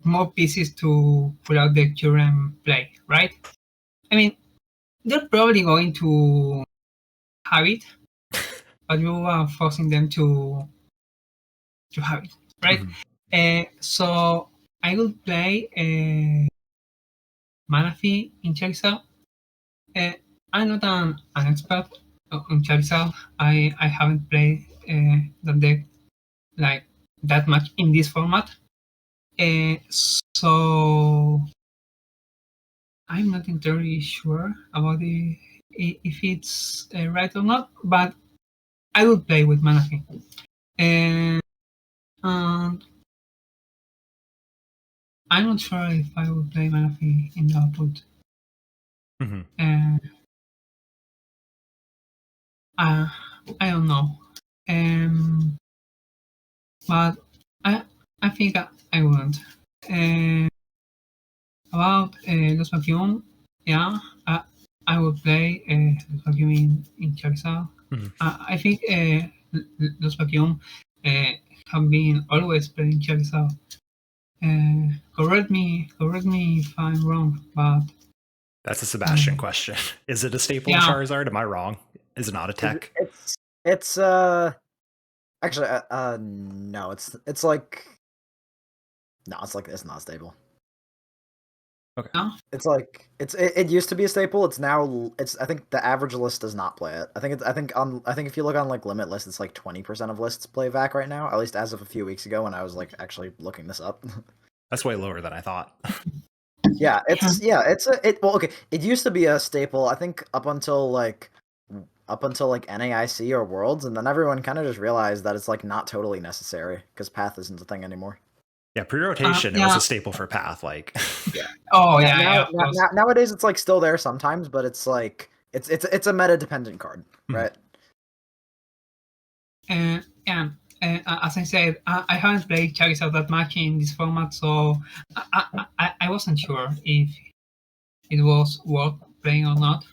more pieces to pull out the current play, right? I mean, they're probably going to have it, but you are forcing them to have it, right? So I would play Manaphy in Charizard. I'm not an expert on Charizard. I haven't played the deck like that much in this format. So I'm not entirely sure about if it's right or not, but I would play with Manaphy. And I'm not sure if I would play Manaphy in the output. I don't know. But I think I wouldn't. About Los Vacuum, yeah, I would play Los Vacuum in Charizard. I think Los Vacuum have been always playing Charizard. Correct me if I'm wrong, but that's a Sebastian question. Is it a staple in Charizard? Am I wrong? Is it not a tech? It's actually no, it's like no, it's not stable. Okay. No? It's like it used to be a staple. It's now I think the average list does not play it. I think if you look on like Limitless, it's like 20% of lists play VAC right now. At least as of a few weeks ago when I was like actually looking this up. That's way lower than I thought. Yeah, well, okay. It used to be a staple. I think up until like NAIC or Worlds, and then everyone kind of just realized that it's like not totally necessary because Path isn't a thing anymore. Yeah, pre-rotation, it was a staple for Path. Like, yeah. Oh yeah. Nowadays, it's like still there sometimes, but it's like it's a meta dependent card, right? Yeah. As I said, I haven't played Charizard that much in this format, so I wasn't sure if it was worth playing or not.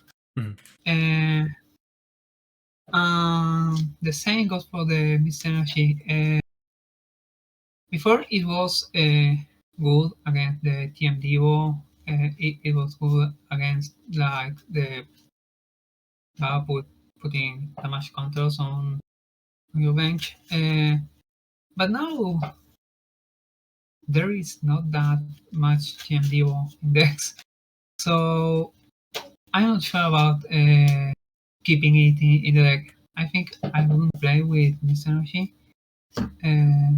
The same goes for the Mist Energy. Before it was good against the TM Devo. It was good against like the putting damage counters on your bench. But now there is not that much GMDO index, so I'm not sure about keeping it in the deck. I think I wouldn't play with Mist Energy. Uh,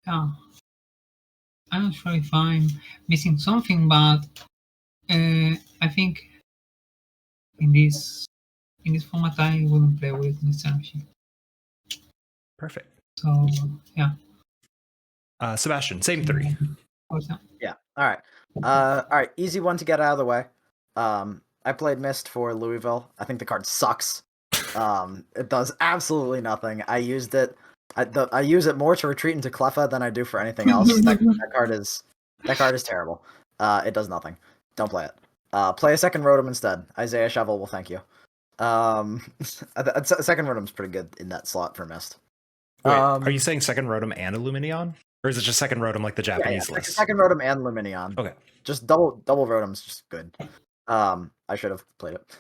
yeah, I'm not sure if I'm missing something, but I think in this format I wouldn't play with Mist Energy. Perfect. So yeah. Sebastian, same 3. Yeah. All right. All right. Easy one to get out of the way. I played Mist for Louisville. I think the card sucks. It does absolutely nothing. I used it. I use it more to retreat into Cleffa than I do for anything else. That card is terrible. It does nothing. Don't play it. Play a second Rotom instead. Isaiah Shovel will thank you. Second Rotom's pretty good in that slot for Mist. Wait, are you saying second Rotom and Illuminion? Or is it just second Rotom like the Japanese list? Second Rotom and Luminion. Okay. Just double Rotom's just good. I should have played it.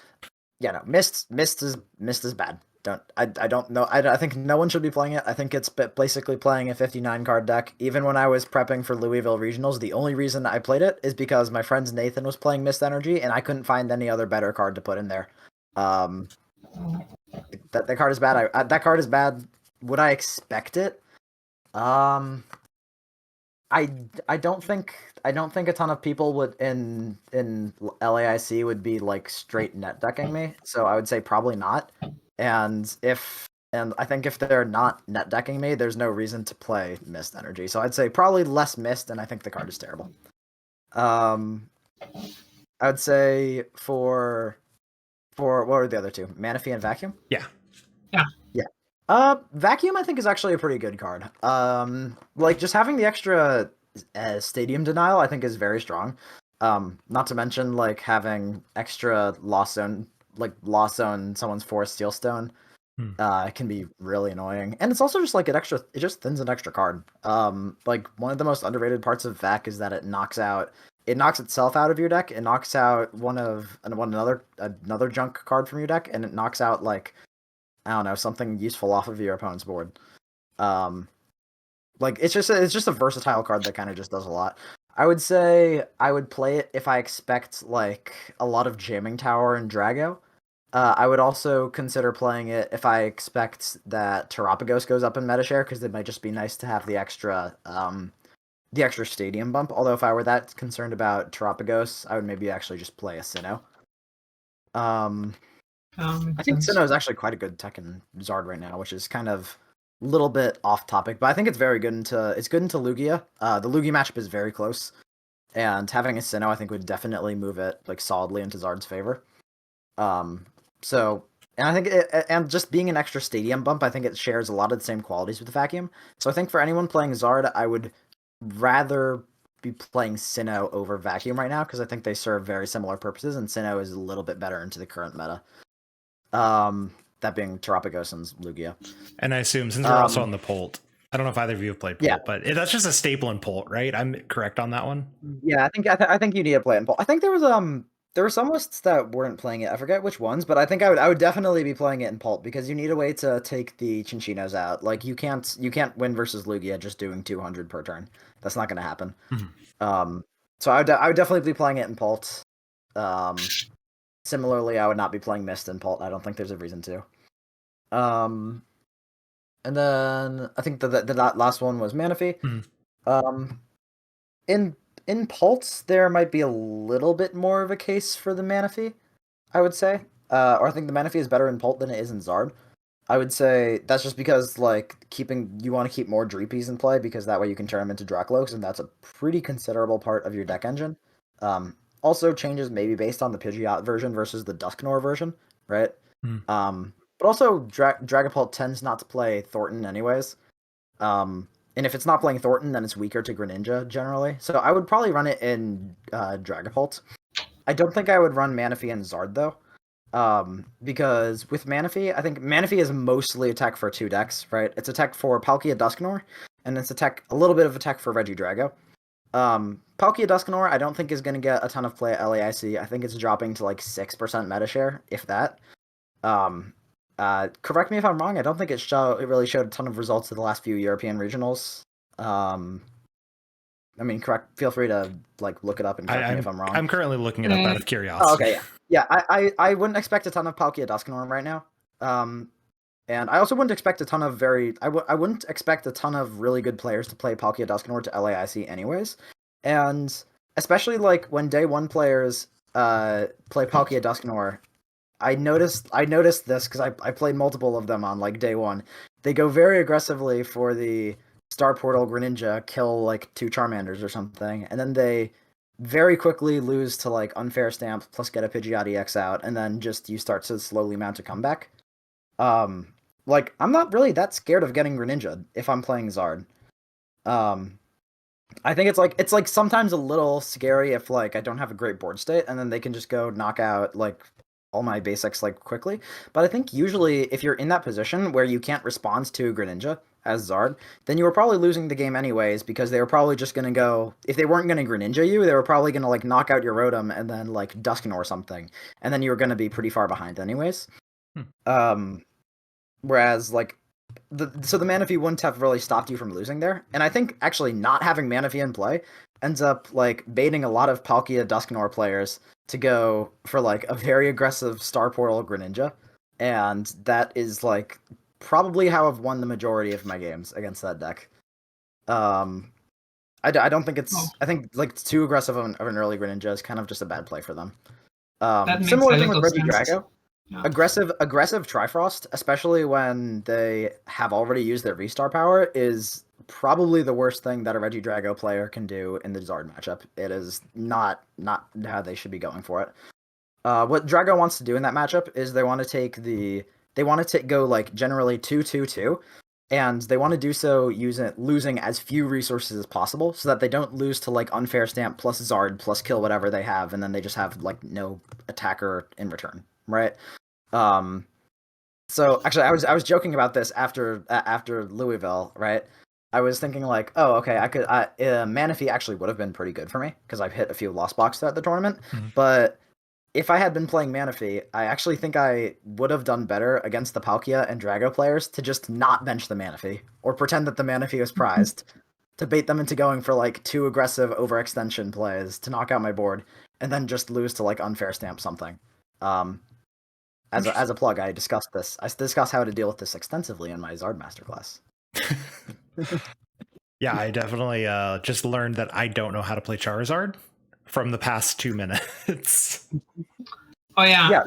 Yeah, no. Mist is bad. I don't know. I think no one should be playing it. I think it's basically playing a 59 card deck. Even when I was prepping for Louisville regionals, the only reason I played it is because my friend Nathan was playing Mist Energy, and I couldn't find any other better card to put in there. That card is bad. That card is bad. Would I expect it? I don't think a ton of people would in LAIC would be like straight net decking me, so I would say probably not. And I think if they're not net decking me, there's no reason to play Mist Energy. So I'd say probably less Mist, and I think the card is terrible. I would say for what were the other two? Manaphy and Vacuum? Yeah. Vacuum I think is actually a pretty good card. Like just having the extra stadium denial I think is very strong. Not to mention like having extra lost zone someone's forest steel stone. Can be really annoying. And it's also just like it just thins an extra card. Like one of the most underrated parts of Vac is that it knocks itself out of your deck. It knocks out another junk card from your deck, and it knocks out like I don't know, something useful off of your opponent's board. Like it's just a versatile card that kind of just does a lot. I would say I would play it if I expect like a lot of jamming tower and Drago. I would also consider playing it if I expect that Terapagos goes up in Metashare, because it might just be nice to have the extra stadium bump. Although if I were that concerned about Terapagos, I would maybe actually just play a Sinnoh. I think Sinnoh is actually quite a good tech in Zard right now, which is kind of a little bit off topic, but I think it's very good into Lugia. The Lugia matchup is very close, and having a Sinnoh I think would definitely move it like solidly into Zard's favor. So, and I think and just being an extra stadium bump, I think it shares a lot of the same qualities with the Vacuum. So I think for anyone playing Zard, I would rather be playing Sinnoh over Vacuum right now, because I think they serve very similar purposes, and Sinnoh is a little bit better into the current meta. That being Terapagos and Lugia. And I assume since we're also on the Polt, I don't know if either of you have played Polt, but that's just a staple in Polt, right? I'm correct on that one. Yeah, I think you need to play it in Polt. I think there were some lists that weren't playing it. I forget which ones, but I think I would definitely be playing it in Polt, because you need a way to take the Chinchinos out. Like you can't win versus Lugia just doing 200 per turn. That's not going to happen. Mm-hmm. So I would definitely be playing it in Polt. Similarly, I would not be playing Mist in Polt. I don't think there's a reason to. And then I think the last one was Manaphy. Mm-hmm. In Polt, there might be a little bit more of a case for the Manaphy, I would say. Or I think the Manaphy is better in Polt than it is in Zard. I would say that's just because like you want to keep more Dreepies in play, because that way you can turn them into Drakloaks, and that's a pretty considerable part of your deck engine. Also changes maybe based on the Pidgeot version versus the Dusknoir version, right? But also Dragapult tends not to play Thornton anyways. And if it's not playing Thornton, then it's weaker to Greninja generally. So I would probably run it in Dragapult. I don't think I would run Manaphy and Zard though. Because with Manaphy, I think Manaphy is mostly a tech for two decks, right? It's a tech for Palkia Dusknoir, and it's a little bit of a tech for Regidrago. Palkia Dusknoir I don't think is going to get a ton of play at LAIC. I think it's dropping to like 6% meta share, if that. Correct me if I'm wrong. I don't think it really showed a ton of results of the last few European regionals. I mean, feel free to look it up and correct me if I'm wrong. I'm currently looking it up out of Oh, curiosity. okay, yeah. I wouldn't expect a ton of Palkia Dusknorm right now. And I also wouldn't expect a ton of I wouldn't expect a ton of really good players to play Palkia Dusknoir to LAIC anyways. And especially when day one players play Palkia Dusknoir, I noticed this because I played multiple of them on day one. They go very aggressively for the Star Portal Greninja, kill 2 Charmanders or something, and then they very quickly lose to Unfair Stamp plus get a Pidgeot EX out, and then you start to slowly mount a comeback. I'm not really that scared of getting Greninja if I'm playing Zard. I think it's sometimes a little scary if I don't have a great board state, and then they can just go knock out all my basics quickly. But I think usually if you're in that position where you can't respond to Greninja as Zard, then you were probably losing the game anyways, because they were probably just gonna go, if they weren't gonna Greninja you, they were probably gonna knock out your Rotom and then Dusknoir or something, and then you were gonna be pretty far behind anyways. Whereas the Manaphy wouldn't have really stopped you from losing there. And I think actually not having Manaphy in play ends up baiting a lot of Palkia Dusknoir players to go for a very aggressive Star Portal Greninja. And that is probably how I've won the majority of my games against that deck. I don't think it's I think too aggressive of an early Greninja is kind of just a bad play for them. Similar thing with Regidrago. Yeah. Aggressive Trifrost, especially when they have already used their V-Star power, is probably the worst thing that a Regidrago player can do in the Zard matchup. It is not how they should be going for it. What Drago wants to do in that matchup is they want to go generally 2-2-2, and they want to do so losing as few resources as possible, so that they don't lose to Unfair Stamp plus Zard plus kill whatever they have, and then they just have no attacker in return. Right. So actually, I was joking about this after Louisville. Right. I was thinking oh, okay, Manaphy actually would have been pretty good for me because I've hit a few lost blocks throughout the tournament. Mm-hmm. But if I had been playing Manaphy, I actually think I would have done better against the Palkia and Drago players to just not bench the Manaphy or pretend that the Manaphy was prized, to bait them into going for 2 aggressive overextension plays to knock out my board, and then just lose to Unfair Stamp something. As a plug, I discussed this. I discussed how to deal with this extensively in my Zard masterclass. Yeah, I definitely just learned that I don't know how to play Charizard from the past 2 minutes. Oh yeah.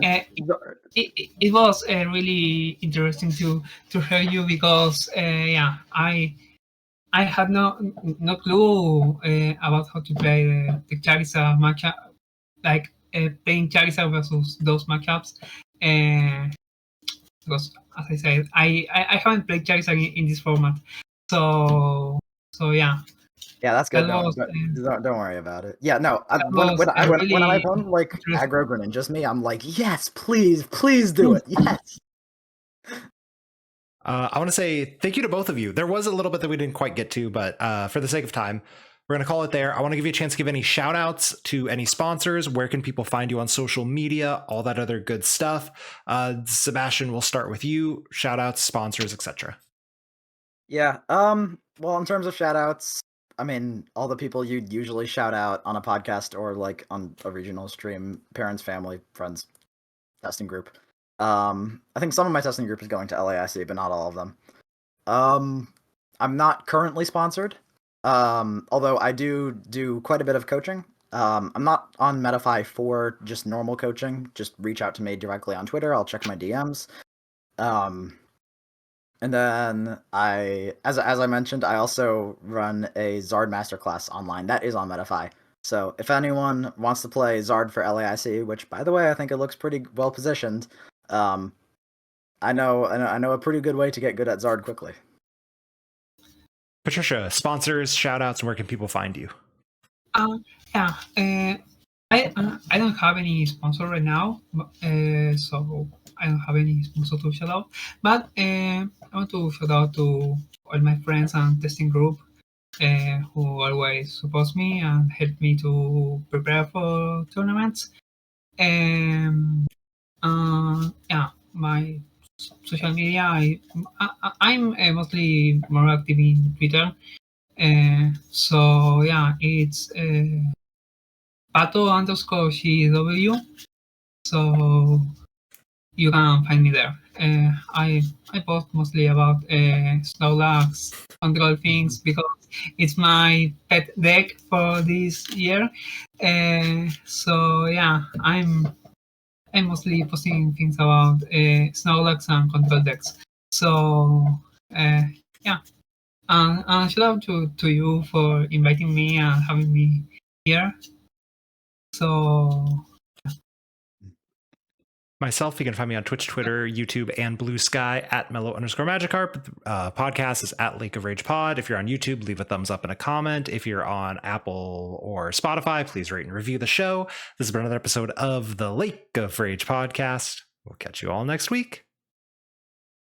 It was really interesting to hear you because I had no clue about how to play the Charizard matchup, playing Charizard versus those matchups. Because as I said, I haven't played Charizard in this format, so yeah. Yeah, that's good. Don't worry about it. Yeah, no. When my opponent aggro Greninjas me, I'm yes, please do it. Yes. I want to say thank you to both of you. There was a little bit that we didn't quite get to, but for the sake of time, we're going to call it there. I want to give you a chance to give any shout outs to any sponsors. Where can people find you on social media? All that other good stuff. Sebastian, we'll start with you. Shout outs, sponsors, etc. Yeah. Well, in terms of shout outs, I mean, all the people you'd usually shout out on a podcast or on a regional stream, parents, family, friends, testing group. I think some of my testing group is going to LAIC, but not all of them. I'm not currently sponsored. Although I do quite a bit of coaching. I'm not on Metafy for just normal coaching. Just reach out to me directly on Twitter. I'll check my DMs. And then as I mentioned, I also run a Zard Masterclass online. That is on Metafy. So if anyone wants to play Zard for LAIC, which by the way I think it looks pretty well positioned, I know a pretty good way to get good at Zard quickly. Patricia, sponsors, shout outs, and where can people find you? I don't have any sponsor right now, so I don't have any sponsor to shout out. But I want to shout out to all my friends and testing group who always support me and help me to prepare for tournaments. My social media, I'm mostly more active in Twitter. So yeah, it's pato_CW. So you can find me there. I post mostly about Snorlax control things because it's my pet deck for this year. So yeah, I'm mostly posting things about Snorlax and control decks. So yeah, and shout out to you for inviting me and having me here. So Myself, you can find me on Twitch, Twitter, YouTube, and Blue Sky at Mellow_Magikarp. Podcast is at Lake of Rage Pod. If you're on YouTube, leave a thumbs up and a comment. If you're on Apple or Spotify, please rate and review the show. This has been another episode of the Lake of Rage podcast. We'll catch you all next week.